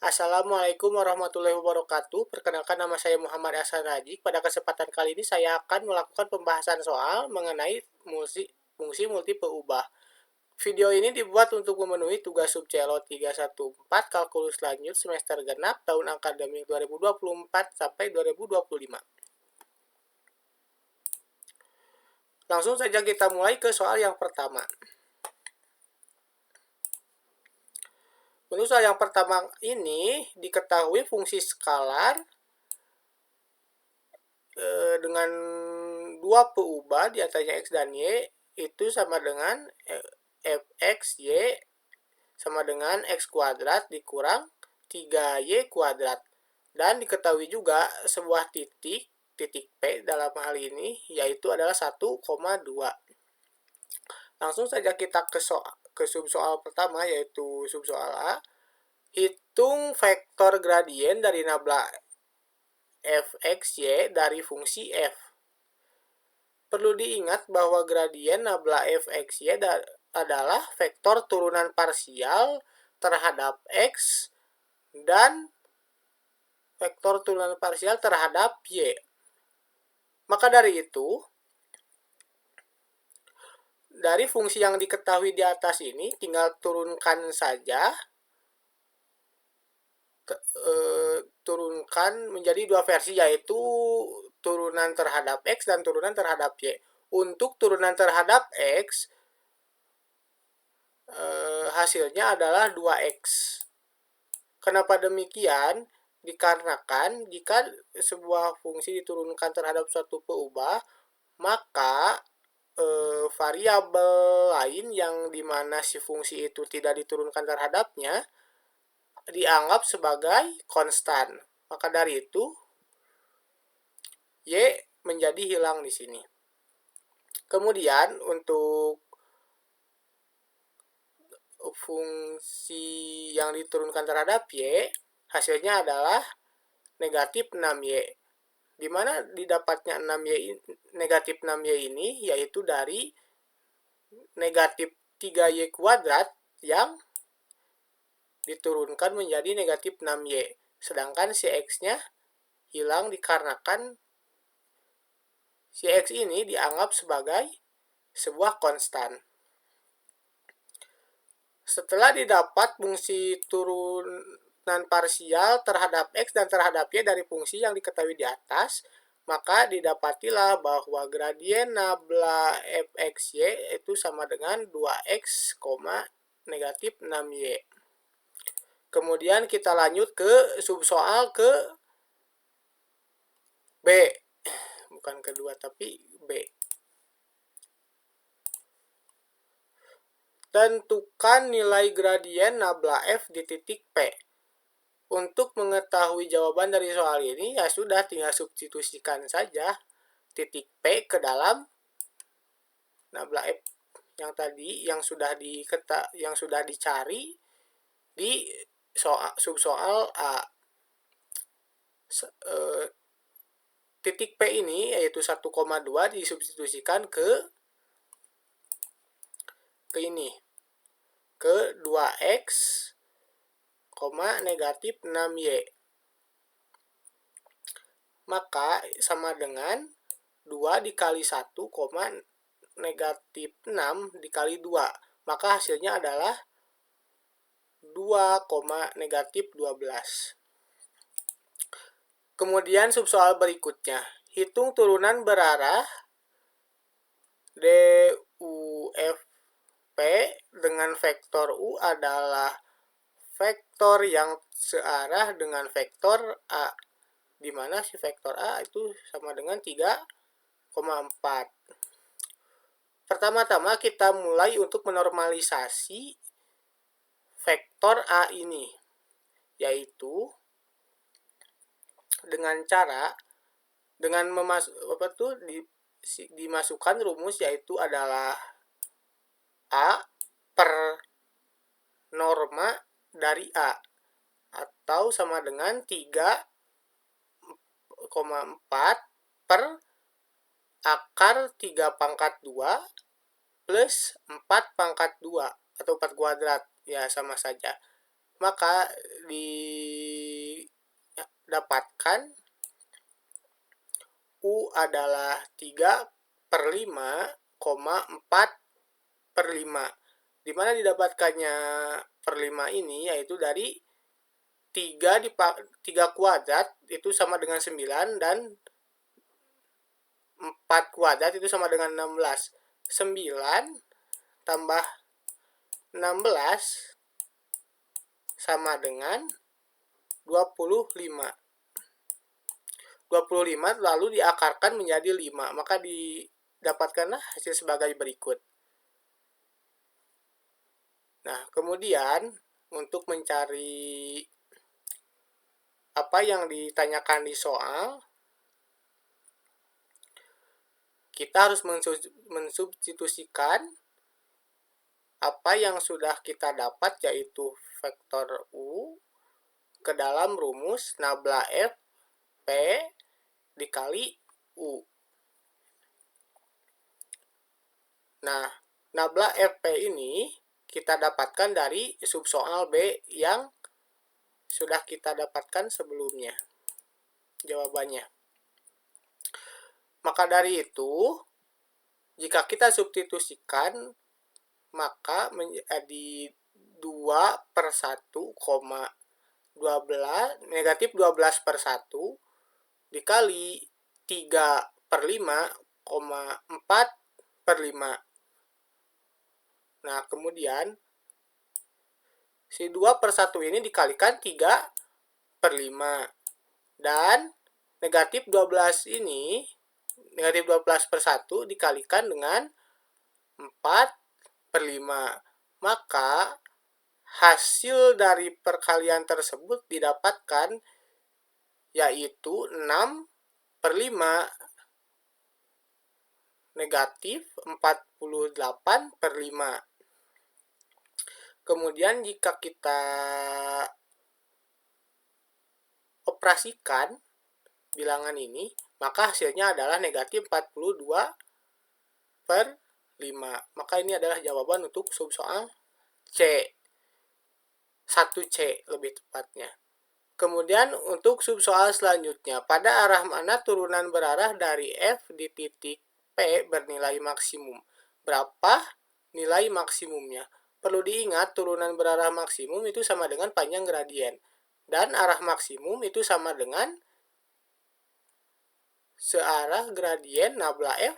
Assalamualaikum warahmatullahi wabarakatuh. Perkenalkan, nama saya Muhammad Hasan Raji. Pada kesempatan kali ini saya akan melakukan pembahasan soal mengenai fungsi multiple ubah. Video ini dibuat untuk memenuhi tugas subcelo 314 kalkulus lanjut semester genap tahun akademik 2024 sampai 2025. Langsung saja kita mulai ke soal yang pertama. Untuk soal yang pertama ini diketahui fungsi skalar dengan dua peubah di atasnya x dan y itu sama dengan fx y sama dengan x kuadrat dikurang 3y kuadrat. Dan diketahui juga sebuah titik P dalam hal ini yaitu adalah 1,2. Langsung saja kita ke subsoal pertama, yaitu subsoal A. Hitung vektor gradien dari nabla fxy dari fungsi f. Perlu diingat bahwa gradien nabla fxy adalah vektor turunan parsial terhadap x dan vektor turunan parsial terhadap y. Maka dari itu, dari fungsi yang diketahui di atas ini tinggal turunkan saja, turunkan menjadi dua versi, yaitu turunan terhadap x dan turunan terhadap y. Untuk turunan terhadap x, hasilnya adalah 2x. Kenapa demikian? Dikarenakan jika sebuah fungsi diturunkan terhadap suatu peubah, maka variabel lain yang dimana si fungsi itu tidak diturunkan terhadapnya dianggap sebagai konstan. Maka dari itu y menjadi hilang di sini. Kemudian untuk fungsi yang diturunkan terhadap y, hasilnya adalah negatif 6y. Di mana didapatnya 6y, negatif 6y ini yaitu dari negatif 3y kuadrat yang diturunkan menjadi negatif 6y. Sedangkan si x-nya hilang dikarenakan si x ini dianggap sebagai sebuah konstan. Setelah didapat fungsi turunan parsial terhadap x dan terhadap y dari fungsi yang diketahui di atas, maka didapatilah bahwa gradien nabla fxy itu sama dengan 2x, negatif 6y. Kemudian kita lanjut ke subsoal ke B. Bukan kedua, tapi B. Tentukan nilai gradien nabla f di titik P. Untuk mengetahui jawaban dari soal ini, ya sudah tinggal substitusikan saja titik P ke dalam nabla f yang tadi yang sudah dicari di subsoal A. Titik P ini yaitu 1,2 disubstitusikan ke ini, ke 2x, negatif 6y. Maka sama dengan 2 dikali 1, negatif 6 dikali 2. Maka hasilnya adalah 2, negatif 12. Kemudian subsoal berikutnya. Hitung turunan berarah DUF P dengan vektor U adalah vektor yang searah dengan vektor A, di mana si vektor A itu sama dengan 3,4. Pertama-tama kita mulai untuk menormalisasi vektor A ini, yaitu dengan cara dimasukkan rumus, yaitu adalah A per norma dari A, atau sama dengan 3,4 per akar 3 pangkat 2 plus 4 pangkat 2 atau 4 kuadrat, ya sama saja. Maka didapatkan U adalah 3/5,4/5. Di mana didapatkannya per 5 ini yaitu dari 3 kuadrat itu sama dengan 9 dan 4 kuadrat itu sama dengan 16. 9 tambah 16 sama dengan 25. 25 lalu diakarkan menjadi 5, maka didapatkanlah hasil sebagai berikut. Nah, kemudian untuk mencari apa yang ditanyakan di soal, kita harus mensubstitusikan apa yang sudah kita dapat yaitu vektor U ke dalam rumus nabla F P dikali U. Nah, nabla FP ini kita dapatkan dari subsoal B yang sudah kita dapatkan sebelumnya jawabannya. Maka dari itu, jika kita substitusikan, maka menjadi 2/1,12 negatif 12/1 dikali 3/5,4/5. Nah, kemudian si 2/1 ini dikalikan 3/5. Dan negatif 12 ini, negatif 12/1 dikalikan dengan 4/5. Maka hasil dari perkalian tersebut didapatkan yaitu 6/5 negatif 48/5. Kemudian jika kita operasikan bilangan ini, maka hasilnya adalah negatif 42/5. Maka ini adalah jawaban untuk subsoal C. 1C lebih tepatnya. Kemudian untuk subsoal selanjutnya, pada arah mana turunan berarah dari F di titik P bernilai maksimum? Berapa nilai maksimumnya? Perlu diingat turunan berarah maksimum itu sama dengan panjang gradien. Dan arah maksimum itu sama dengan searah gradien nabla F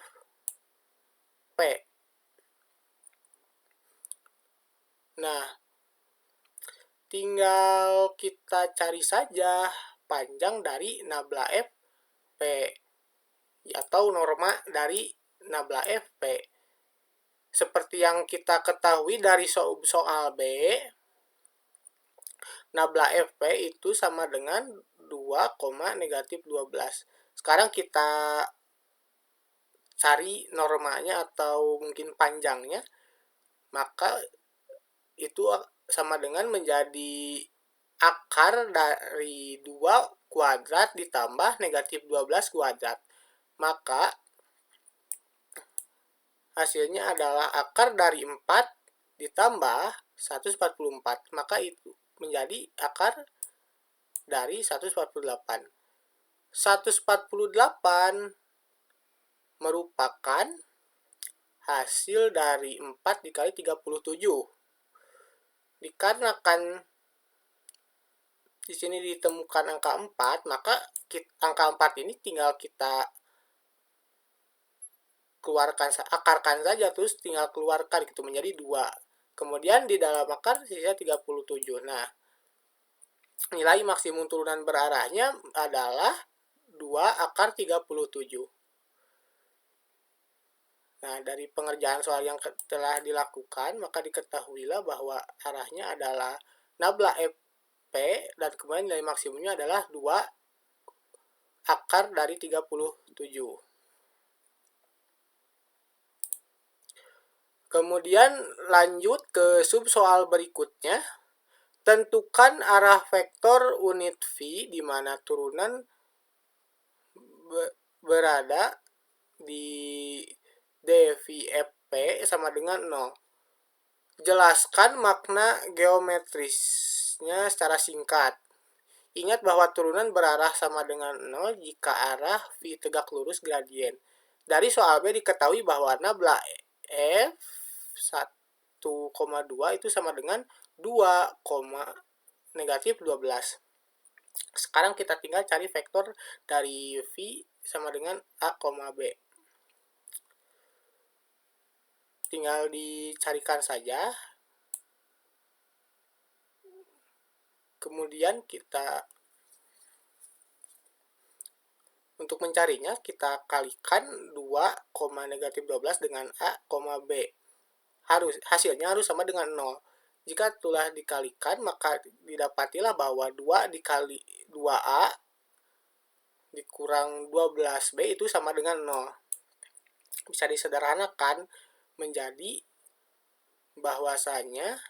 P. Nah, tinggal kita cari saja panjang dari nabla F P atau norma dari nabla F P. Seperti yang kita ketahui dari soal B, nabla FP itu sama dengan 2, negatif 12. Sekarang kita cari normanya atau mungkin panjangnya, maka itu sama dengan menjadi akar dari 2 kuadrat ditambah negatif 12 kuadrat. Maka hasilnya adalah akar dari 4 ditambah 144. Maka itu menjadi akar dari 148. 148 merupakan hasil dari 4 dikali 37. Dikarenakan di sini ditemukan angka 4, maka angka 4 ini tinggal kita keluarkan, akarkan saja, terus tinggal keluarkan gitu menjadi 2. Kemudian di dalam akar sisa 37. Nah, nilai maksimum turunan berarahnya adalah 2 akar 37. Nah, dari pengerjaan soal yang telah dilakukan, maka diketahuilah bahwa arahnya adalah nabla FP dan kemudian nilai maksimumnya adalah 2 akar dari 37. Kemudian lanjut ke subsoal berikutnya. Tentukan arah vektor unit V di mana turunan berada di dVFP sama dengan 0. Jelaskan makna geometrisnya secara singkat. Ingat bahwa turunan berarah sama dengan 0 jika arah V tegak lurus gradien. Dari soal B diketahui bahwa nabla F 1,2 itu sama dengan 2, negatif 12. Sekarang kita tinggal cari vektor dari V sama dengan A, B. Tinggal dicarikan saja. Kemudian kita untuk mencarinya kita kalikan 2, negatif 12 dengan A, B. Hasilnya harus sama dengan 0. Jika telah dikalikan maka didapatilah bahwa 2 dikali 2A dikurang 12B itu sama dengan 0. Bisa disederhanakan menjadi bahwasanya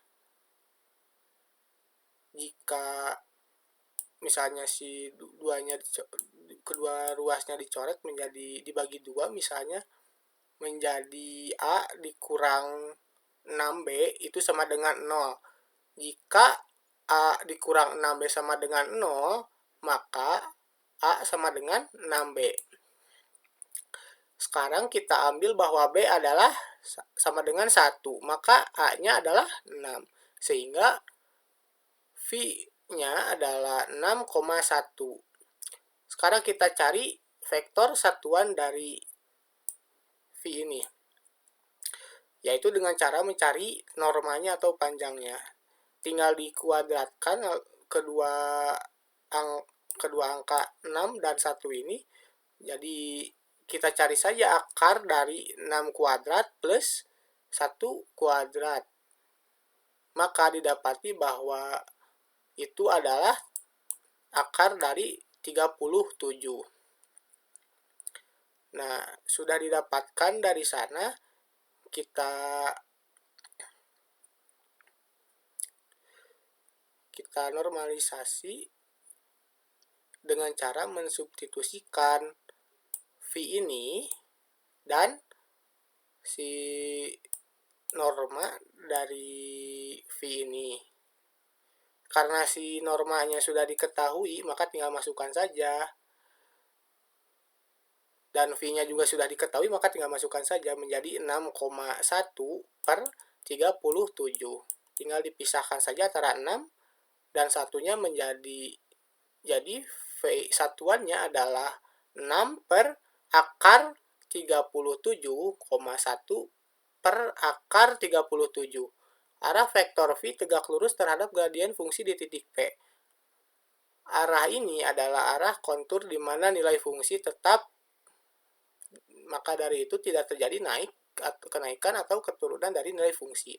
jika misalnya si kedua ruasnya dicoret menjadi dibagi 2, misalnya menjadi A dikurang 6B itu sama dengan 0. Jika A dikurang 6B sama dengan 0, maka A sama dengan 6B. Sekarang kita ambil bahwa B adalah sama dengan 1, maka A-nya adalah 6. Sehingga V-nya adalah 6,1. Sekarang kita cari vektor satuan dari V ini, yaitu dengan cara mencari normanya atau panjangnya. Tinggal dikuadratkan kedua angka 6 dan 1 ini. Jadi kita cari saja akar dari 6 kuadrat plus 1 kuadrat. Maka didapati bahwa itu adalah akar dari 37. Nah, sudah didapatkan dari sana, kita normalisasi dengan cara mensubstitusikan V ini dan si norma dari V ini. Karena si normanya sudah diketahui, maka tinggal masukkan saja. Dan V-nya juga sudah diketahui, maka tinggal masukkan saja menjadi 6,1 per 37. Tinggal dipisahkan saja antara 6 dan satunya menjadi, jadi V satuannya adalah 6 per akar 37,1 per akar 37. Arah vektor V tegak lurus terhadap gradien fungsi di titik P. Arah ini adalah arah kontur di mana nilai fungsi tetap, maka dari itu tidak terjadi kenaikan atau keturunan dari nilai fungsi.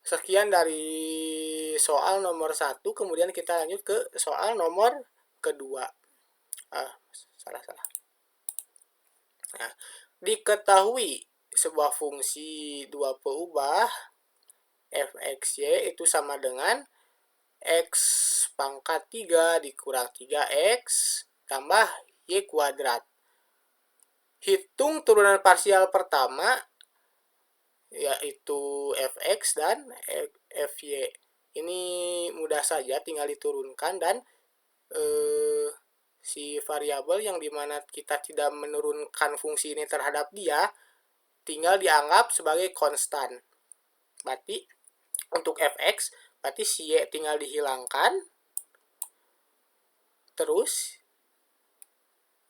Sekian dari soal nomor 1, kemudian kita lanjut ke soal nomor kedua. Salah. Nah, diketahui sebuah fungsi 2 peubah fxy itu sama dengan x pangkat 3 dikurang 3x tambah y kuadrat. Hitung turunan parsial pertama, yaitu fx dan fy. Ini mudah saja, tinggal diturunkan dan si variabel yang dimana kita tidak menurunkan fungsi ini terhadap dia tinggal dianggap sebagai konstan. Berarti untuk fx, berarti si y tinggal dihilangkan, terus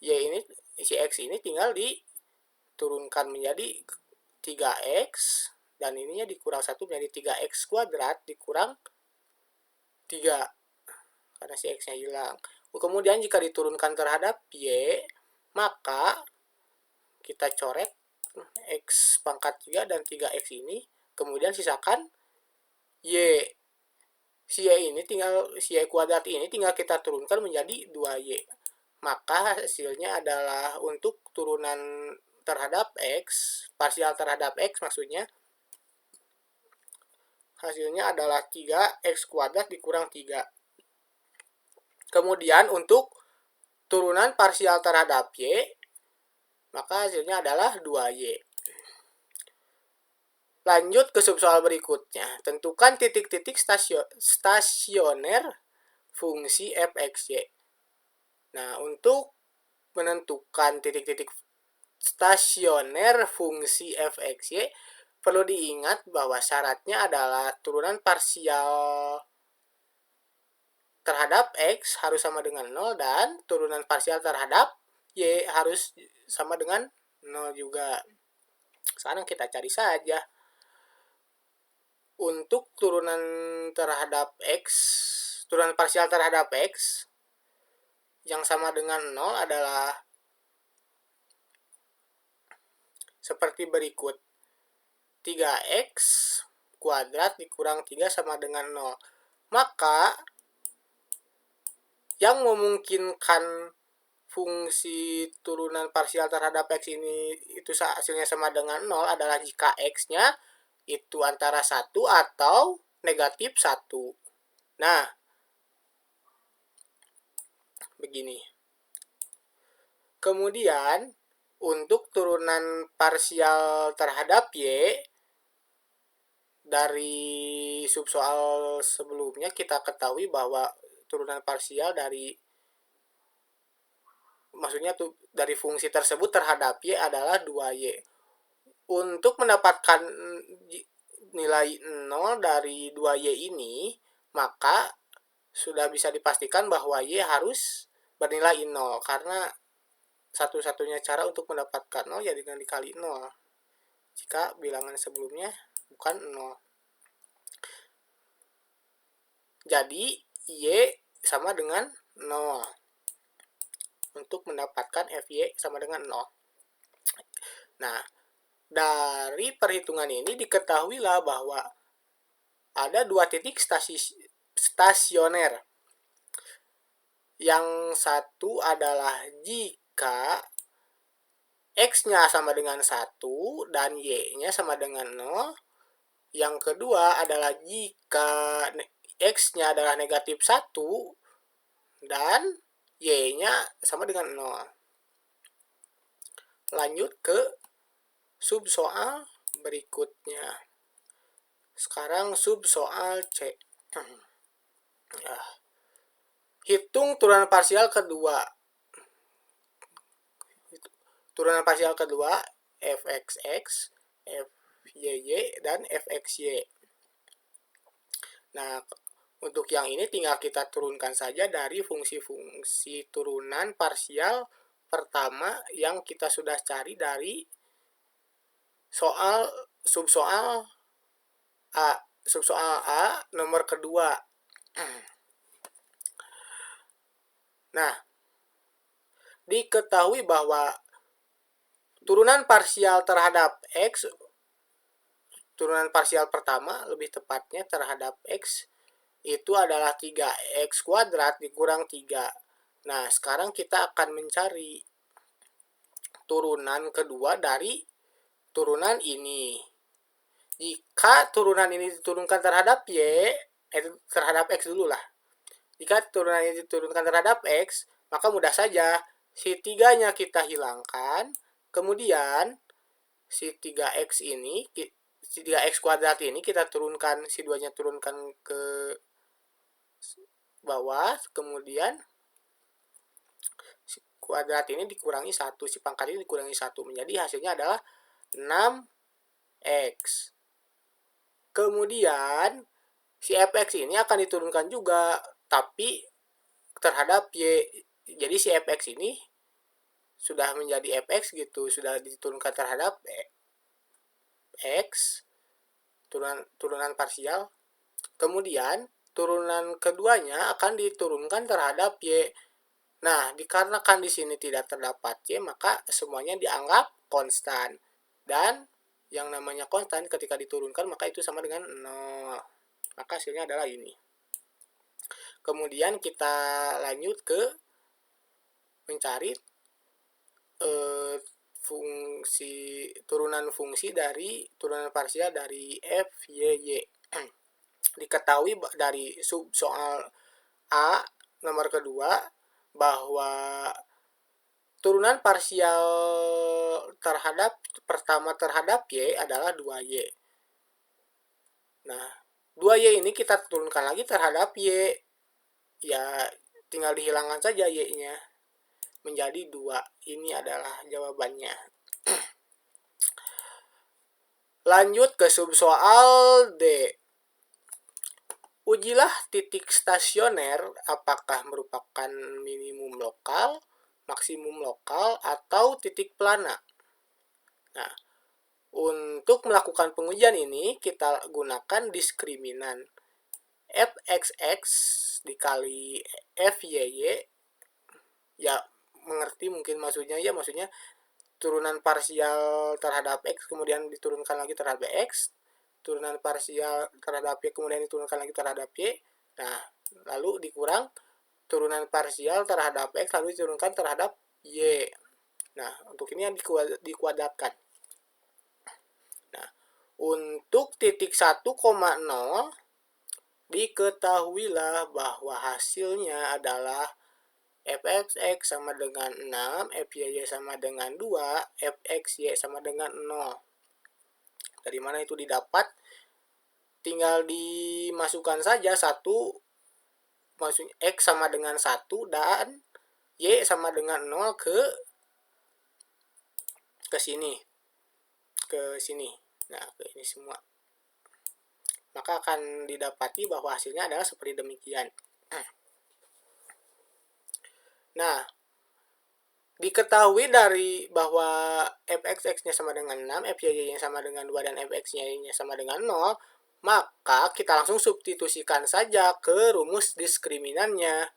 y ini, si x ini tinggal diturunkan menjadi 3x, dan ininya dikurang 1 menjadi 3x kuadrat dikurang 3, karena si x-nya hilang. Kemudian jika diturunkan terhadap y, maka kita coret x pangkat 3 dan 3x ini, kemudian sisakan y. Si y kuadrat ini tinggal kita turunkan menjadi 2y. Maka hasilnya adalah untuk turunan terhadap x, parsial terhadap x maksudnya, hasilnya adalah 3x kuadrat dikurang 3. Kemudian untuk turunan parsial terhadap y, maka hasilnya adalah 2y. Lanjut ke subsoal berikutnya. Tentukan titik-titik stasioner fungsi f(x, y). Nah, untuk menentukan titik-titik stasioner fungsi f(x, y), perlu diingat bahwa syaratnya adalah turunan parsial terhadap x harus sama dengan 0 dan turunan parsial terhadap y harus sama dengan 0 juga. Sekarang kita cari saja. Untuk turunan terhadap x, turunan parsial terhadap x yang sama dengan 0 adalah seperti berikut. 3x kuadrat dikurang 3 sama dengan 0. Maka yang memungkinkan fungsi turunan parsial terhadap x ini itu hasilnya sama dengan 0 adalah jika x-nya itu antara 1 atau negatif 1. Nah, begini. Kemudian, untuk turunan parsial terhadap y, dari subsoal sebelumnya kita ketahui bahwa turunan parsial maksudnya dari fungsi tersebut terhadap y adalah 2y. Untuk mendapatkan nilai 0 dari 2y ini, maka sudah bisa dipastikan bahwa y harus bernilai 0, karena satu-satunya cara untuk mendapatkan 0 ya dengan dikali 0 jika bilangan sebelumnya bukan 0. Jadi y sama dengan 0 untuk mendapatkan fy sama dengan 0. Nah, dari perhitungan ini diketahuilah bahwa ada dua titik stasioner. Yang satu adalah jika x-nya sama dengan 1 dan y-nya sama dengan 0. Yang kedua adalah jika x-nya adalah negatif 1 dan y-nya sama dengan 0. Lanjut ke subsoal berikutnya. Sekarang subsoal C. Hitung turunan parsial kedua. Turunan parsial kedua f(x(x), f(y)(y), dan f(x)(y). Nah, untuk yang ini tinggal kita turunkan saja dari fungsi-fungsi turunan parsial pertama yang kita sudah cari dari subsoal A nomor kedua. Nah, diketahui bahwa turunan parsial terhadap x, turunan parsial pertama lebih tepatnya terhadap x, itu adalah 3x kuadrat dikurang 3. Nah, sekarang kita akan mencari turunan kedua dari turunan ini. Jika turunan ini diturunkan terhadap y, terhadap x dulu lah. Jika turunan ini diturunkan terhadap x, maka mudah saja si 3-nya kita hilangkan, kemudian si 3x ini, si 3x kuadrat ini kita turunkan, si 2-nya turunkan ke bawah, kemudian si kuadrat ini dikurangi 1, si pangkat ini dikurangi 1, menjadi hasilnya adalah 6x. Kemudian si fx ini akan diturunkan juga, tapi terhadap y. Jadi si fx ini sudah menjadi fx gitu, sudah diturunkan terhadap x, turunan parsial. Kemudian turunan keduanya akan diturunkan terhadap y. Nah, dikarenakan di sini tidak terdapat y, maka semuanya dianggap konstan. Dan yang namanya konstan ketika diturunkan maka itu sama dengan 0. Maka hasilnya adalah ini. Kemudian kita lanjut ke mencari turunan fungsi dari turunan parsial dari f, y, y. Diketahui dari subsoal A nomor kedua bahwa turunan parsial pertama terhadap y adalah 2y. Nah, 2Y ini kita turunkan lagi terhadap Y. Ya, tinggal dihilangkan saja Y-nya. Menjadi 2. Ini adalah jawabannya. Lanjut ke subsoal D. Ujilah titik stasioner apakah merupakan minimum lokal, maksimum lokal, atau titik plana. Nah, untuk melakukan pengujian ini, kita gunakan diskriminan fxx dikali fyy. Ya, mengerti mungkin maksudnya, ya maksudnya turunan parsial terhadap x kemudian diturunkan lagi terhadap x, turunan parsial terhadap y kemudian diturunkan lagi terhadap y. Nah, lalu dikurang turunan parsial terhadap x lalu diturunkan terhadap y. Nah, untuk ini yang dikuadratkan. Nah, untuk titik 1,0 diketahuilah bahwa hasilnya adalah fxx sama dengan 6, fyy sama dengan 2, fxy sama dengan 0. Dari mana itu didapat? Tinggal dimasukkan saja 1, maksudnya x sama dengan 1 dan y sama dengan 0 ke sini. Nah, ke ini semua. Maka akan didapati bahwa hasilnya adalah seperti demikian. Nah, diketahui dari bahwa fxx-nya sama dengan 6, fyy-nya sama dengan 2, dan fxy-nya sama dengan 0, maka kita langsung substitusikan saja ke rumus diskriminannya.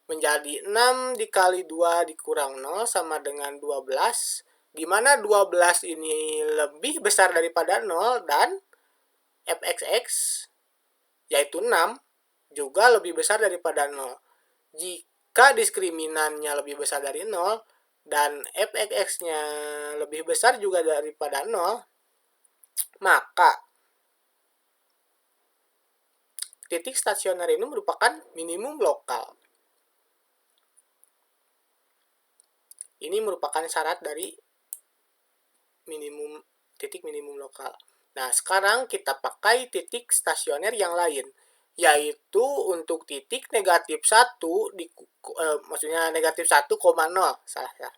Menjadi 6 dikali 2 dikurang 0 sama dengan 12, di mana 12 ini lebih besar daripada 0, dan fxx, yaitu 6, juga lebih besar daripada 0. Jika diskriminannya lebih besar dari 0, dan fxx-nya lebih besar juga daripada 0, maka titik stasioner ini merupakan minimum lokal. Ini merupakan syarat dari titik minimum lokal. Nah, sekarang kita pakai titik stasioner yang lain, yaitu untuk titik negatif 1, maksudnya negatif 1,0, salah ya.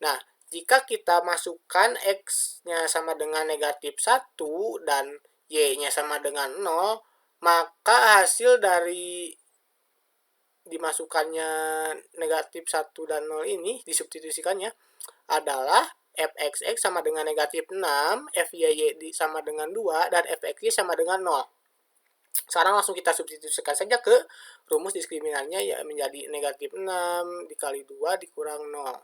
Nah, jika kita masukkan x-nya sama dengan negatif 1 dan y-nya sama dengan 0, maka hasil dari dimasukkannya negatif 1 dan 0 ini, disubstitusikannya, adalah fxx sama dengan negatif 6, fyy sama dengan 2, dan fxy sama dengan 0. Sekarang langsung kita substitusikan saja ke rumus diskriminannya, ya menjadi negatif 6 dikali 2 dikurang 0.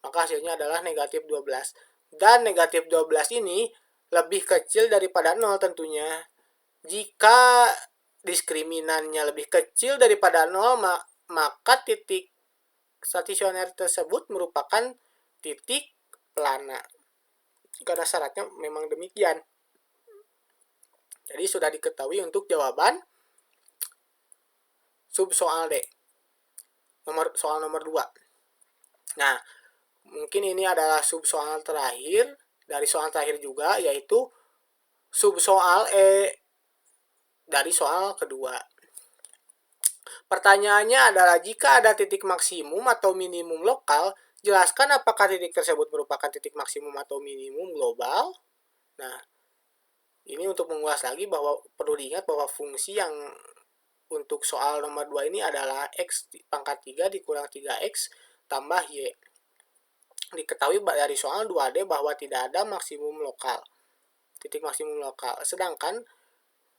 Maka hasilnya adalah negatif 12. Dan negatif 12 ini lebih kecil daripada 0 tentunya. Jika diskriminannya lebih kecil daripada 0, maka titik stasioner tersebut merupakan titik plana. Karena syaratnya memang demikian. Jadi sudah diketahui untuk jawaban subsoal D. Soal nomor 2. Nah, mungkin ini adalah subsoal terakhir dari soal terakhir juga, yaitu subsoal E dari soal kedua. Pertanyaannya adalah, jika ada titik maksimum atau minimum lokal, jelaskan apakah titik tersebut merupakan titik maksimum atau minimum global. Nah, ini untuk mengulas lagi bahwa perlu diingat bahwa fungsi yang untuk soal nomor 2 ini adalah x pangkat 3 dikurang 3x tambah y. Diketahui dari soal 2D bahwa tidak ada maksimum lokal, titik maksimum lokal. Sedangkan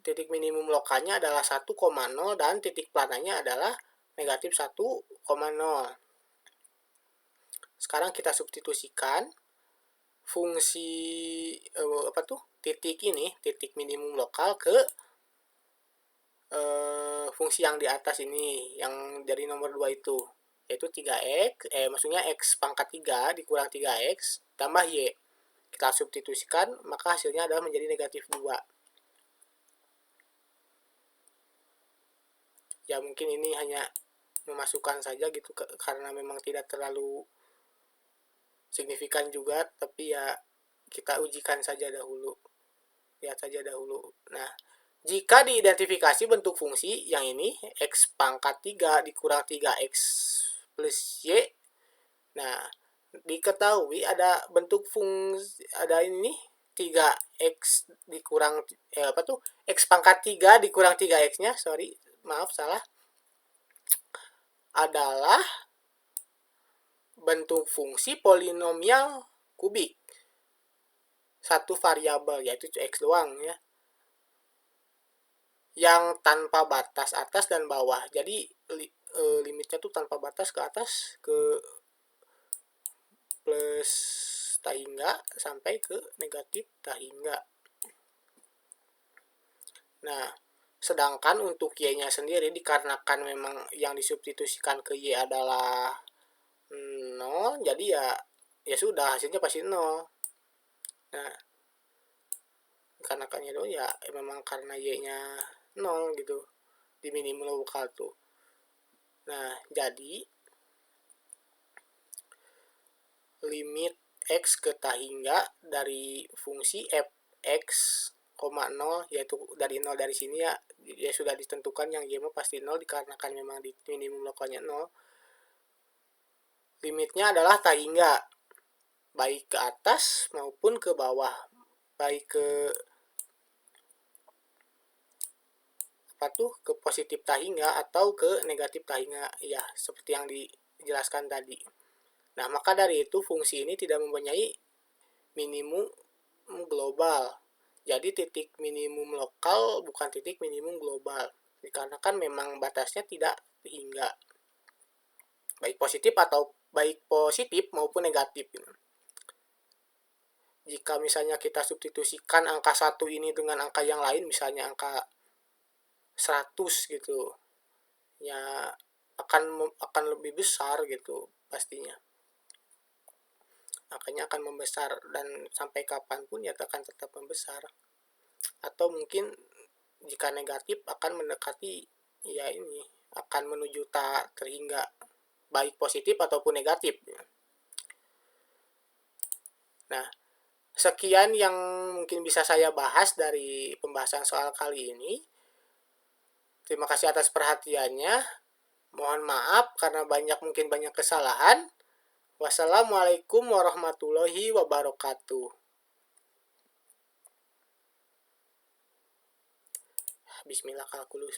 titik minimum lokalnya adalah 1,0 dan titik plananya adalah negatif 1,0. Sekarang kita substitusikan fungsi titik ini, titik minimum lokal, ke fungsi yang di atas ini, yang dari nomor 2 itu, yaitu 3x, maksudnya x pangkat 3 dikurang 3x tambah y. Kita substitusikan, maka hasilnya adalah menjadi negatif 2. Ya, mungkin ini hanya memasukkan saja gitu, karena memang tidak terlalu signifikan juga, tapi ya kita ujikan saja dahulu, lihat saja dahulu. Nah, Jika diidentifikasi bentuk fungsi yang ini x pangkat 3 dikurang 3x plus y. Nah, diketahui ada bentuk fungsi, ada ini 3x dikurang x pangkat 3 dikurang 3x-nya, sorry, maaf salah, adalah bentuk fungsi polinomial kubik satu variabel, yaitu x doang ya, yang tanpa batas atas dan bawah. Jadi limitnya tuh tanpa batas ke atas ke plus tak hingga sampai ke negatif tak hingga. Nah, sedangkan untuk y-nya sendiri dikarenakan memang yang disubstitusikan ke y adalah 0, jadi ya sudah hasilnya pasti 0. Nah, dikarenakannya itu ya memang karena y-nya 0 gitu di minimum lokal tuh. Nah, jadi limit x ke tak hingga dari fungsi fx, 0, yaitu dari 0 dari sini ya sudah ditentukan yang y pasti 0 dikarenakan memang di minimum lokalnya 0. Limitnya adalah tak hingga, baik ke atas maupun ke bawah, baik ke ke positif tak hingga atau ke negatif tak hingga, ya seperti yang dijelaskan tadi. Nah, maka dari itu fungsi ini tidak mempunyai minimum global. Jadi titik minimum lokal bukan titik minimum global, dikarenakan memang batasnya tidak hingga, baik positif maupun negatif. Jika misalnya kita substitusikan angka 1 ini dengan angka yang lain, misalnya angka 100 gitu, ya akan lebih besar gitu pastinya. Angkanya akan membesar dan sampai kapanpun ya akan tetap membesar. Atau mungkin jika negatif akan mendekati ya ini, akan menuju tak terhingga, baik positif ataupun negatif. Nah, sekian yang mungkin bisa saya bahas dari pembahasan soal kali ini. Terima kasih atas perhatiannya. Mohon maaf karena mungkin banyak kesalahan. Wassalamualaikum warahmatullahi wabarakatuh. Bismillah kalkulus.